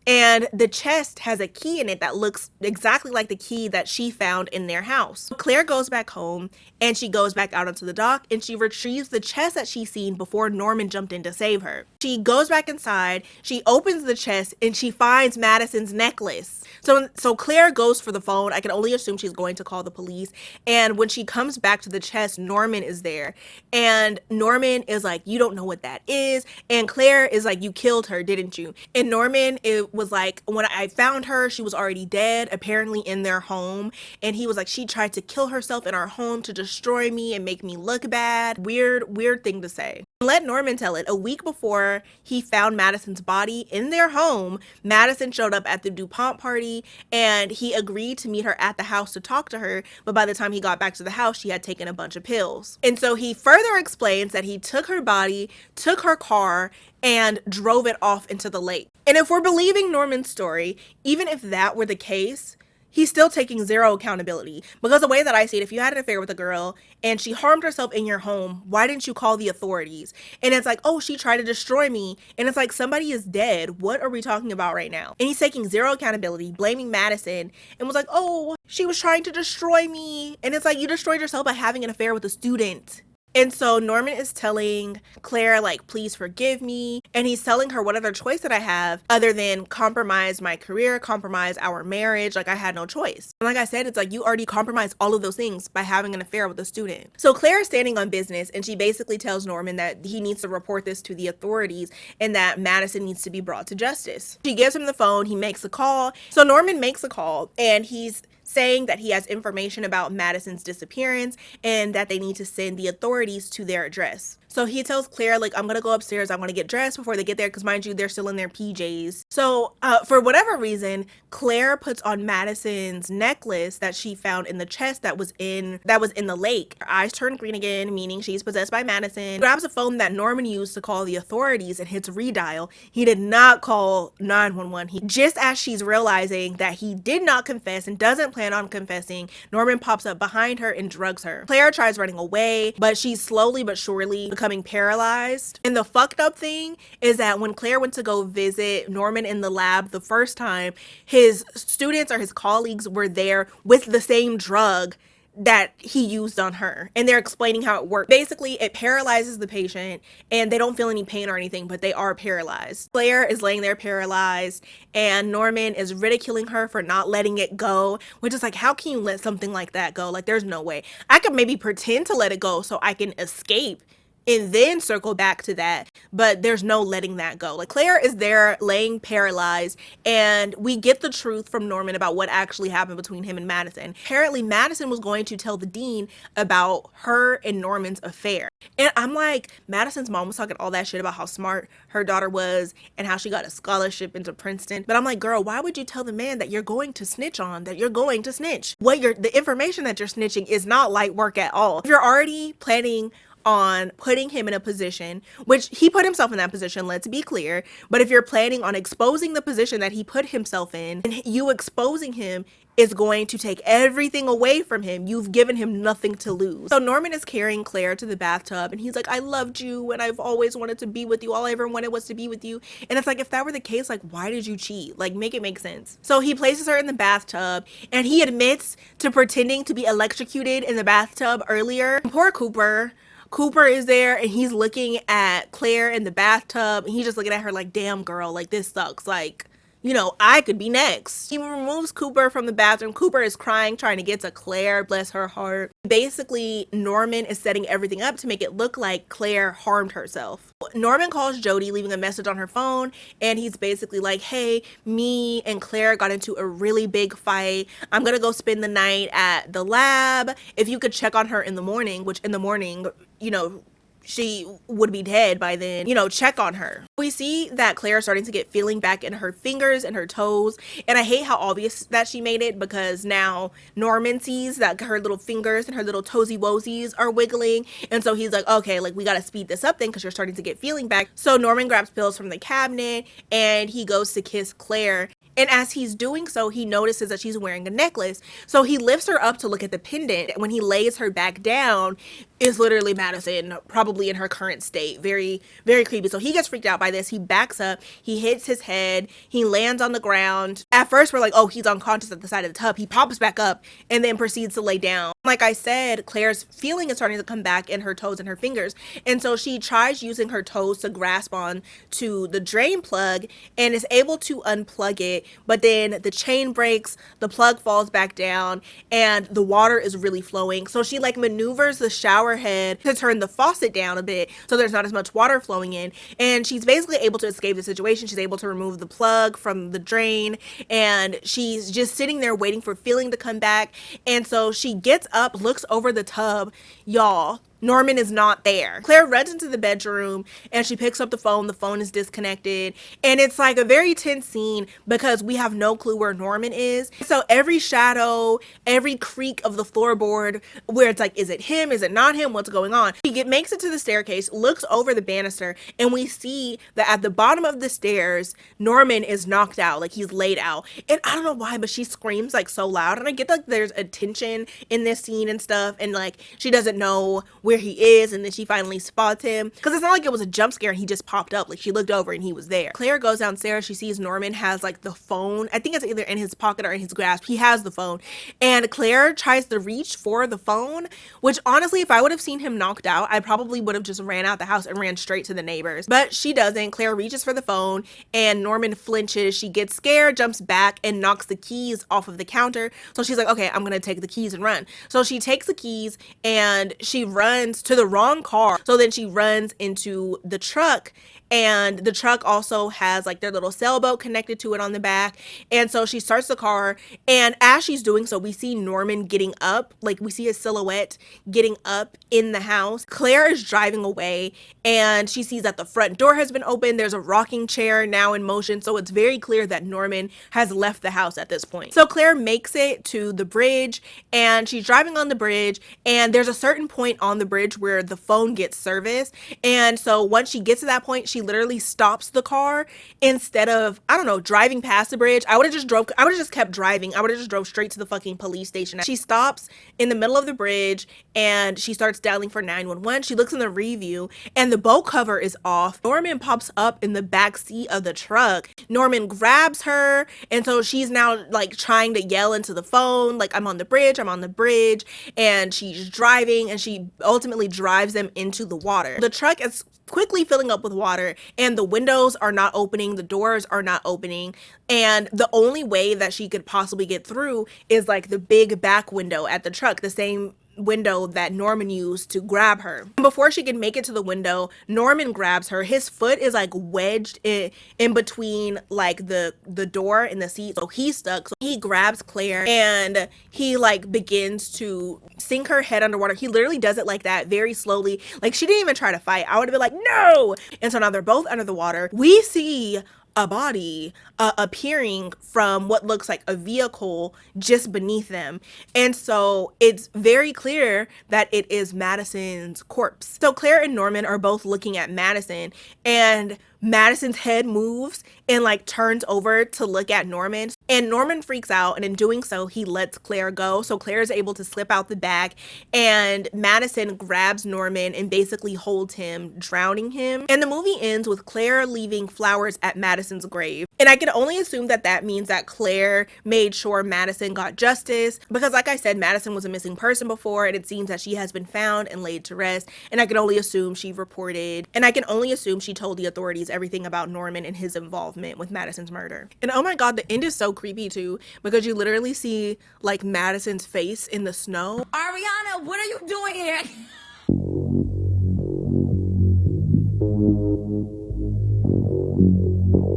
And the chest has a key in it that looks exactly like the key that she found in their house. Claire goes back home, and she goes back out onto the dock, and she retrieves the chest that she's seen before Norman jumped in to save her. She goes back inside, she opens the chest, and she finds Madison's necklace. So Claire goes for the phone. I can only assume she's going to call the police. And when she comes back to the chest, Norman is there. And Norman is like, "You don't know what that is." And Claire is like, "You killed her, didn't you?" And Norman was like, "When I found her, she was already dead, apparently in their home." And he was like, "She tried to kill herself in our home to destroy me and make me look bad." Weird thing to say. Let Norman tell it. A week before he found Madison's body in their home, Madison showed up at the DuPont party, and he agreed to meet her at the house to talk to her. But by the time he got back to the house, she had taken a bunch of pills. And so he further explains that he took her body, took her car, and drove it off into the lake. And if we're believing Norman's story, even if that were the case, he's still taking zero accountability. Because the way that I see it, if you had an affair with a girl and she harmed herself in your home, why didn't you call the authorities? And it's like, "Oh, she tried to destroy me." And it's like, somebody is dead. What are we talking about right now? And he's taking zero accountability, blaming Madison, and was like, "Oh, she was trying to destroy me." And it's like, you destroyed yourself by having an affair with a student. And so Norman is telling Claire, like, "Please forgive me." And he's telling her, "What other choice did I have other than compromise my career, compromise our marriage? Like, I had no choice." And like I said, it's like, you already compromised all of those things by having an affair with a student. So Claire is standing on business, and she basically tells Norman that he needs to report this to the authorities and that Madison needs to be brought to justice. She gives him the phone. He makes a call. So Norman makes a call, and he's saying that he has information about Madison's disappearance and that they need to send the authorities to their address. So he tells Claire, like, "I'm gonna go upstairs, I'm gonna get dressed before they get there," because mind you, they're still in their PJs. So for whatever reason, Claire puts on Madison's necklace that she found in the chest that was in the lake. Her eyes turn green again, meaning she's possessed by Madison. She grabs a phone that Norman used to call the authorities and hits redial. He did not call 911. Just as she's realizing that he did not confess and doesn't plan on confessing, Norman pops up behind her and drugs her. Claire tries running away, but she's slowly but surely becoming paralyzed. And the fucked up thing is that when Claire went to go visit Norman in the lab the first time, his students or his colleagues were there with the same drug that he used on her, and they're explaining how it works. Basically, it paralyzes the patient and they don't feel any pain or anything, but they are paralyzed. Claire is laying there paralyzed, and Norman is ridiculing her for not letting it go, which is like, how can you let something like that go? Like, there's no way. I could maybe pretend to let it go so I can escape and then circle back to that, but there's no letting that go. Like, Claire is there laying paralyzed, and we get the truth from Norman about what actually happened between him and Madison. Apparently, Madison was going to tell the dean about her and Norman's affair. And I'm like, Madison's mom was talking all that shit about how smart her daughter was and how she got a scholarship into Princeton. But I'm like, girl, why would you tell the man that you're going to snitch on, that you're going to snitch? The information that you're snitching is not light work at all. If you're already planning on putting him in a position, which he put himself in that position, let's be clear, but if you're planning on exposing the position that he put himself in, and you exposing him is going to take everything away from him, you've given him nothing to lose. So Norman is carrying Claire to the bathtub, and he's like, I loved you, and I've always wanted to be with you. All I ever wanted was to be with you. And it's like, if that were the case, like, why did you cheat? Like, make it make sense. So he places her in the bathtub, and he admits to pretending to be electrocuted in the bathtub earlier. Poor Cooper is there, and he's looking at Claire in the bathtub, and he's just looking at her like, damn, girl, like, this sucks. Like, you know, I could be next. He removes Cooper from the bathroom. Cooper is crying, trying to get to Claire, bless her heart. Basically, Norman is setting everything up to make it look like Claire harmed herself. Norman calls Jody, leaving a message on her phone, and he's basically like, hey, me and Claire got into a really big fight. I'm gonna go spend the night at the lab. If you could check on her in the morning, which in the morning, you know, she would be dead by then, you know, check on her. We see that Claire is starting to get feeling back in her fingers and her toes, and I hate how obvious that she made it, because now Norman sees that her little fingers and her little toesy woesies are wiggling, and so he's like, okay, like, we gotta speed this up then, because you're starting to get feeling back. So Norman grabs pills from the cabinet, and he goes to kiss Claire. And as he's doing so, he notices that she's wearing a necklace. So he lifts her up to look at the pendant. When he lays her back down, is literally Madison, probably in her current state. Very, very creepy. So he gets freaked out by this. He backs up. He hits his head. He lands on the ground. At first, we're like, oh, he's unconscious at the side of the tub. He pops back up and then proceeds to lay down. Like I said, Claire's feeling is starting to come back in her toes and her fingers. And so she tries using her toes to grasp on to the drain plug and is able to unplug it. But then the chain breaks, the plug falls back down, and the water is really flowing. So she like maneuvers the shower head to turn the faucet down a bit so there's not as much water flowing in. And she's basically able to escape the situation. She's able to remove the plug from the drain, and she's just sitting there waiting for feeling to come back. And so she gets up, looks over the tub. Y'all, Norman is not there. Claire runs into the bedroom and she picks up the phone. The phone is disconnected. And it's like a very tense scene because we have no clue where Norman is. So every shadow, every creak of the floorboard where it's like, is it him? Is it not him? What's going on? He makes it to the staircase, looks over the banister, and we see that at the bottom of the stairs, Norman is knocked out. Like, he's laid out. And I don't know why, but she screams like so loud. And I get like there's a tension in this scene and stuff. And like, she doesn't know where he is, and then she finally spots him, because it's not like it was a jump scare and he just popped up. Like, she looked over and he was there. Claire goes downstairs. She sees Norman has like the phone. I think it's either in his pocket or in his grasp. He has the phone, and Claire tries to reach for the phone, which honestly, if I would have seen him knocked out, I probably would have just ran out the house and ran straight to the neighbors. But she doesn't. Claire reaches for the phone and Norman flinches. She gets scared, jumps back, and knocks the keys off of the counter. So she's like, okay, I'm gonna take the keys and run. So she takes the keys and she runs to the wrong car. So then she runs into the truck, and the truck also has like their little sailboat connected to it on the back. And so she starts the car, and as she's doing so, we see Norman getting up. Like, we see his silhouette getting up in the house. Claire is driving away, and she sees that the front door has been opened. There's a rocking chair now in motion. So it's very clear that Norman has left the house at this point. So Claire makes it to the bridge, and she's driving on the bridge, and there's a certain point on the bridge where the phone gets service. And so once she gets to that point, she literally stops the car. Instead of, I don't know, driving past the bridge, I would have just kept driving. I would have just drove straight to the fucking police station. She stops in the middle of the bridge and she starts dialing for 911. She looks in the review and the boat cover is off. Norman pops up in the back seat of the truck. Norman grabs her, and so she's now like trying to yell into the phone, like, I'm on the bridge, I'm on the bridge. And she's driving, and she ultimately drives them into the water. The truck is quickly filling up with water, and the windows are not opening, the doors are not opening, and the only way that she could possibly get through is like the big back window at the truck, the same window that Norman used to grab her. Before she can make it to the window, Norman grabs her. His foot is like wedged in between like the door and the seat, so he's stuck. So he grabs Claire and he like begins to sink her head underwater. He literally does it like that, very slowly. Like she didn't even try to fight. I would have been like, no. And so now they're both under the water. We see a body appearing from what looks like a vehicle just beneath them. And so it's very clear that it is Madison's corpse. So Claire and Norman are both looking at Madison, and Madison's head moves and like turns over to look at Norman. And Norman freaks out, and in doing so, he lets Claire go. So Claire is able to slip out the back, and Madison grabs Norman and basically holds him, drowning him. And the movie ends with Claire leaving flowers at Madison's grave. And I can only assume that that means that Claire made sure Madison got justice, because like I said, Madison was a missing person before, and it seems that she has been found and laid to rest. And I can only assume she reported, and I can only assume she told the authorities everything about Norman and his involvement with Madison's murder. And oh my god, the end is so creepy too, because you literally see like Madison's face in the snow. Ariana, what are you doing here?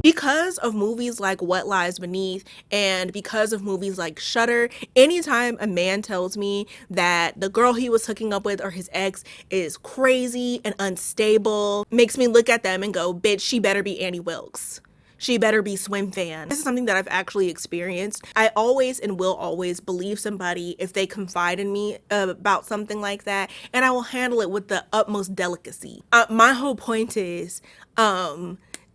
Because of movies like What Lies Beneath and because of movies like Shudder, anytime a man tells me that the girl he was hooking up with or his ex is crazy and unstable, makes me look at them and go, bitch, she better be Annie Wilkes. She better be Swim Fan. This is something that I've actually experienced. I always and will always believe somebody if they confide in me about something like that, and I will handle it with the utmost delicacy. My whole point is,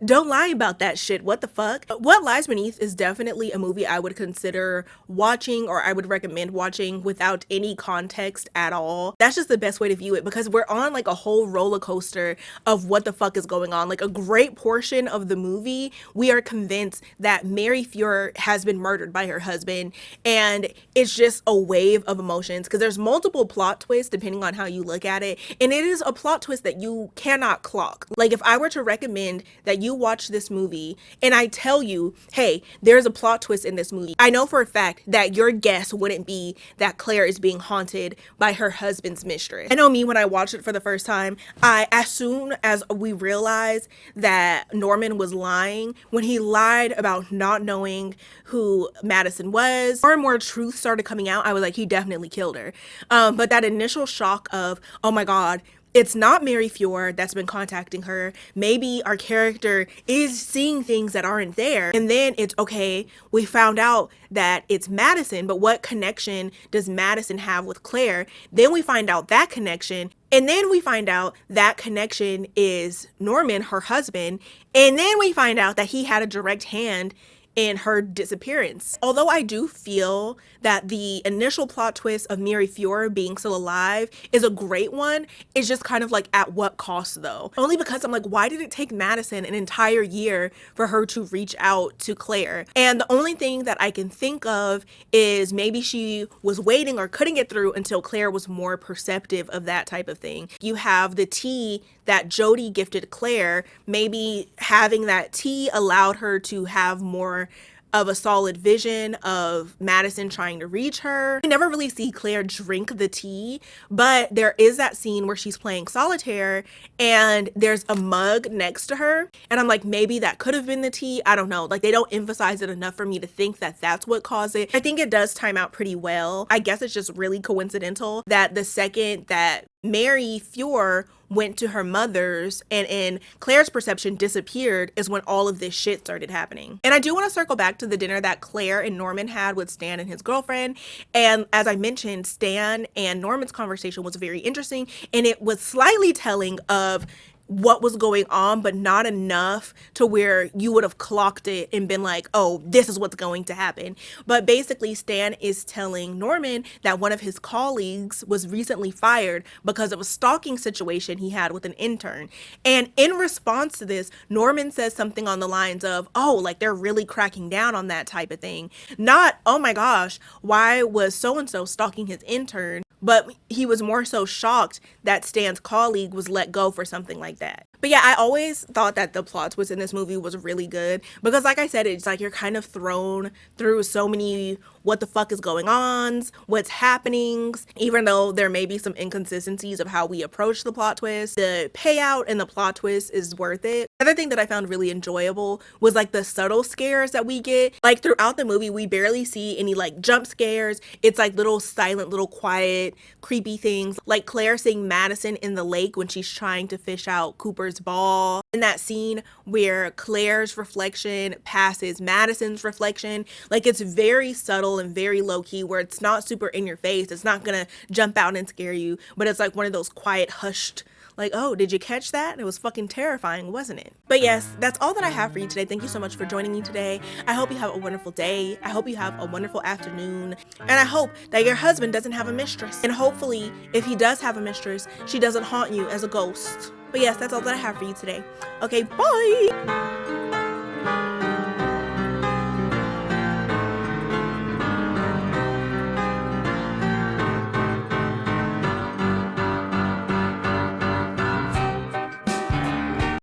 don't lie about that shit. What the fuck? What Lies Beneath is definitely a movie I would consider watching, or I would recommend watching without any context at all. That's just the best way to view it, because we're on like a whole roller coaster of what the fuck is going on. Like a great portion of the movie, we are convinced that Mary Fiore has been murdered by her husband, and it's just a wave of emotions because there's multiple plot twists depending on how you look at it, and it is a plot twist that you cannot clock. Like if I were to recommend that you watch this movie and I tell you, hey, there's a plot twist in this movie, I know for a fact that your guess wouldn't be that Claire is being haunted by her husband's mistress. I know me, when I watched it for the first time, as soon as we realized that Norman was lying, when he lied about not knowing who Madison was, more and more truth started coming out, I was like, he definitely killed her. But that initial shock of, oh my god, it's not Mary Fiore that's been contacting her. Maybe our character is seeing things that aren't there. And then it's, okay, we found out that it's Madison, but what connection does Madison have with Claire? Then we find out that connection. And then we find out that connection is Norman, her husband. And then we find out that he had a direct hand in her disappearance. Although I do feel that the initial plot twist of Mary Fiore being still alive is a great one, it's just kind of like, at what cost though? Only because I'm like, why did it take Madison an entire year for her to reach out to Claire? And the only thing that I can think of is maybe she was waiting or couldn't get through until Claire was more perceptive of that type of thing. You have the tea that Jody gifted Claire. Maybe having that tea allowed her to have more of a solid vision of Madison trying to reach her. We never really see Claire drink the tea, but there is that scene where she's playing solitaire and there's a mug next to her, and I'm like, maybe that could have been the tea. I don't know. Like, they don't emphasize it enough for me to think that that's what caused it. I think it does time out pretty well. I guess it's just really coincidental that the second that Mary Fiore went to her mother's and in Claire's perception disappeared is when all of this shit started happening. And I do want to circle back to the dinner that Claire and Norman had with Stan and his girlfriend. And as I mentioned, Stan and Norman's conversation was very interesting, and it was slightly telling of what was going on, but not enough to where you would have clocked it and been like, oh, this is what's going to happen. But basically, Stan is telling Norman that one of his colleagues was recently fired because of a stalking situation he had with an intern. And in response to this, Norman says something on the lines of, oh, like they're really cracking down on that type of thing. Not, oh my gosh, why was so-and-so stalking his intern? But he was more so shocked that Stan's colleague was let go for something like that. But yeah, I always thought that the plot twist in this movie was really good because, like I said, it's like you're kind of thrown through so many what the fuck is going on, what's happening, even though there may be some inconsistencies of how we approach the plot twist. The payout and the plot twist is worth it. Another thing that I found really enjoyable was like the subtle scares that we get. Like throughout the movie, we barely see any like jump scares. It's like little silent, little quiet, creepy things. Like Claire seeing Madison in the lake when she's trying to fish out Cooper's ball. In that scene where Claire's reflection passes Madison's reflection, like it's very subtle and very low key where it's not super in your face. It's not gonna jump out and scare you, but it's like one of those quiet, hushed, like, oh, did you catch that? It was fucking terrifying, wasn't it? But yes, that's all that I have for you today. Thank you so much for joining me today. I hope you have a wonderful day. I hope you have a wonderful afternoon. And I hope that your husband doesn't have a mistress. And hopefully, if he does have a mistress, she doesn't haunt you as a ghost. But yes, that's all that I have for you today. Okay, bye!